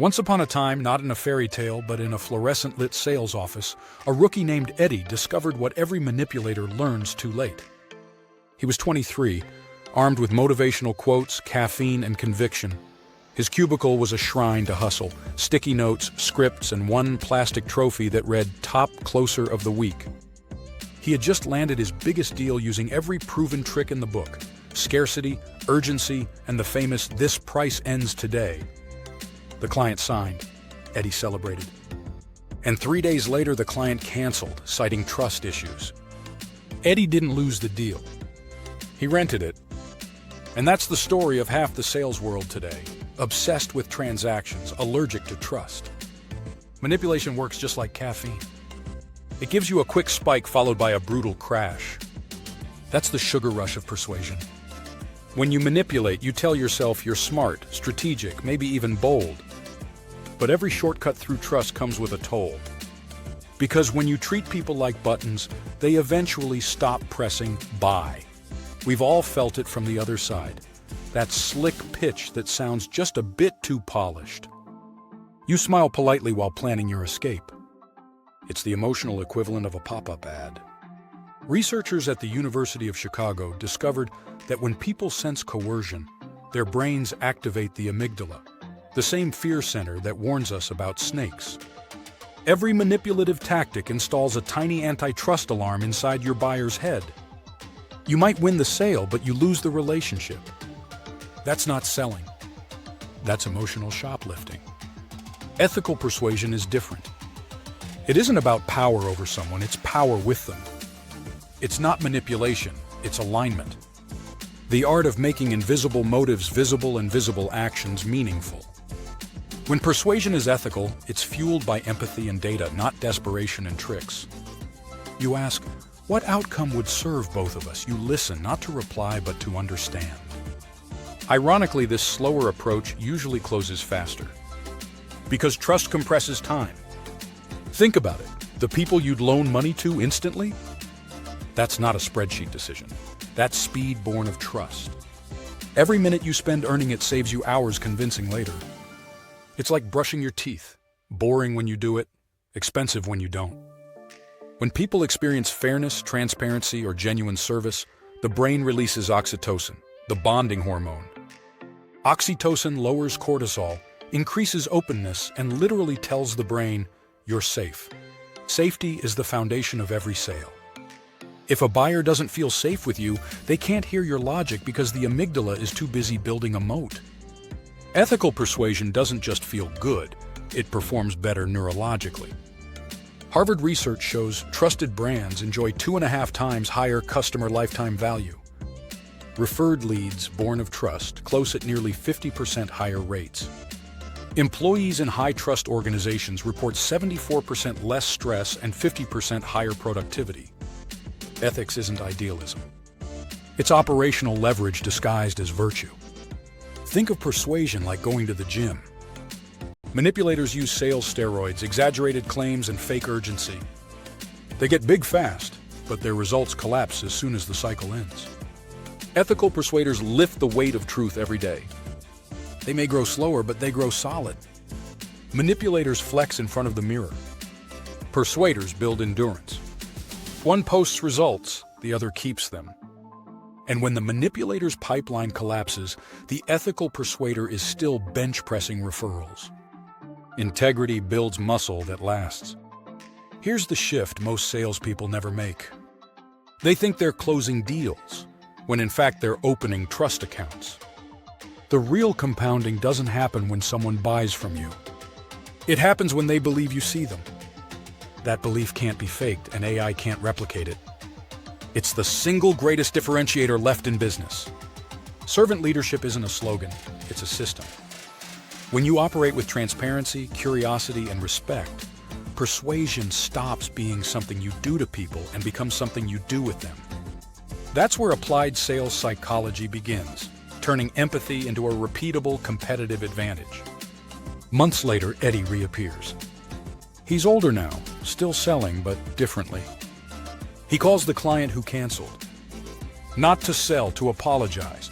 Once upon a time, not in a fairy tale, but in a fluorescent-lit sales office, a rookie named Eddie discovered what every manipulator learns too late. He was 23, armed with motivational quotes, caffeine, and conviction. His cubicle was a shrine to hustle, sticky notes, scripts, and one plastic trophy that read Top Closer of the Week. He had just landed his biggest deal using every proven trick in the book: scarcity, urgency, and the famous "this price ends today." The client signed. Eddie celebrated. And 3 days later, the client canceled, citing trust issues. Eddie didn't lose the deal. He rented it. And that's the story of half the sales world today, obsessed with transactions, allergic to trust. Manipulation works just like caffeine. It gives you a quick spike followed by a brutal crash. That's the sugar rush of persuasion. When you manipulate, you tell yourself you're smart, strategic, maybe even bold. But every shortcut through trust comes with a toll. Because when you treat people like buttons, they eventually stop pressing buy. We've all felt it from the other side. That slick pitch that sounds just a bit too polished. You smile politely while planning your escape. It's the emotional equivalent of a pop-up ad. Researchers at the University of Chicago discovered that when people sense coercion, their brains activate the amygdala, the same fear center that warns us about snakes. Every manipulative tactic installs a tiny antitrust alarm inside your buyer's head. You might win the sale, but you lose the relationship. That's not selling. That's emotional shoplifting. Ethical persuasion is different. It isn't about power over someone, it's power with them. It's not manipulation, it's alignment. The art of making invisible motives visible and visible actions meaningful. When persuasion is ethical, it's fueled by empathy and data, not desperation and tricks. You ask, what outcome would serve both of us? You listen, not to reply, but to understand. Ironically, this slower approach usually closes faster. Because trust compresses time. Think about it. The people you'd loan money to instantly? That's not a spreadsheet decision. That's speed born of trust. Every minute you spend earning it saves you hours convincing later. It's like brushing your teeth. Boring when you do it, expensive when you don't. When people experience fairness, transparency, or genuine service, the brain releases oxytocin, the bonding hormone. Oxytocin lowers cortisol, increases openness, and literally tells the brain, you're safe. Safety is the foundation of every sale. If a buyer doesn't feel safe with you, they can't hear your logic because the amygdala is too busy building a moat. Ethical persuasion doesn't just feel good, it performs better neurologically. Harvard research shows trusted brands enjoy 2.5 times higher customer lifetime value. Referred leads, born of trust, close at nearly 50% higher rates. Employees in high-trust organizations report 74% less stress and 50% higher productivity. Ethics isn't idealism. It's operational leverage disguised as virtue. Think of persuasion like going to the gym. Manipulators use sales steroids, exaggerated claims, and fake urgency. They get big fast, but their results collapse as soon as the cycle ends. Ethical persuaders lift the weight of truth every day. They may grow slower, but they grow solid. Manipulators flex in front of the mirror. Persuaders build endurance. One posts results, the other keeps them. And when the manipulator's pipeline collapses, the ethical persuader is still bench-pressing referrals. Integrity builds muscle that lasts. Here's the shift most salespeople never make. They think they're closing deals, when in fact they're opening trust accounts. The real compounding doesn't happen when someone buys from you. It happens when they believe you see them. That belief can't be faked, and AI can't replicate it. It's the single greatest differentiator left in business. Servant leadership isn't a slogan, it's a system. When you operate with transparency, curiosity, and respect, persuasion stops being something you do to people and becomes something you do with them. That's where applied sales psychology begins, turning empathy into a repeatable competitive advantage. Months later, Eddie reappears. He's older now, still selling, but differently. He calls the client who canceled. Not to sell, to apologize.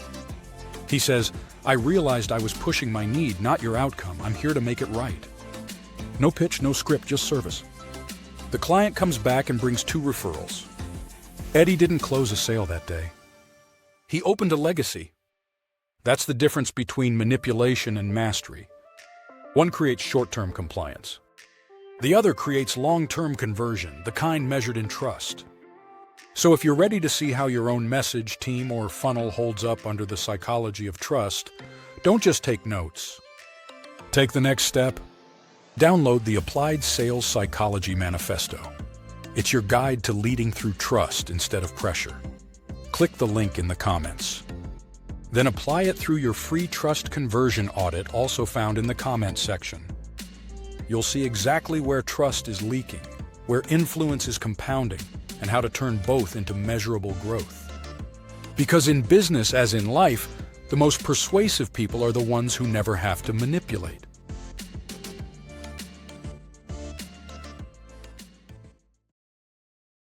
He says, I realized I was pushing my need, not your outcome. I'm here to make it right. No pitch, no script, just service. The client comes back and brings 2 referrals. Eddie didn't close a sale that day. He opened a legacy. That's the difference between manipulation and mastery. One creates short-term compliance. The other creates long-term conversion, the kind measured in trust. So if you're ready to see how your own message, team, or funnel holds up under the psychology of trust, don't just take notes. Take the next step. Download the Applied Sales Psychology Manifesto. It's your guide to leading through trust instead of pressure. Click the link in the comments. Then apply it through your free Trust Conversion Audit, also found in the comments section. You'll see exactly where trust is leaking, where influence is compounding, and how to turn both into measurable growth. Because in business, as in life, the most persuasive people are the ones who never have to manipulate.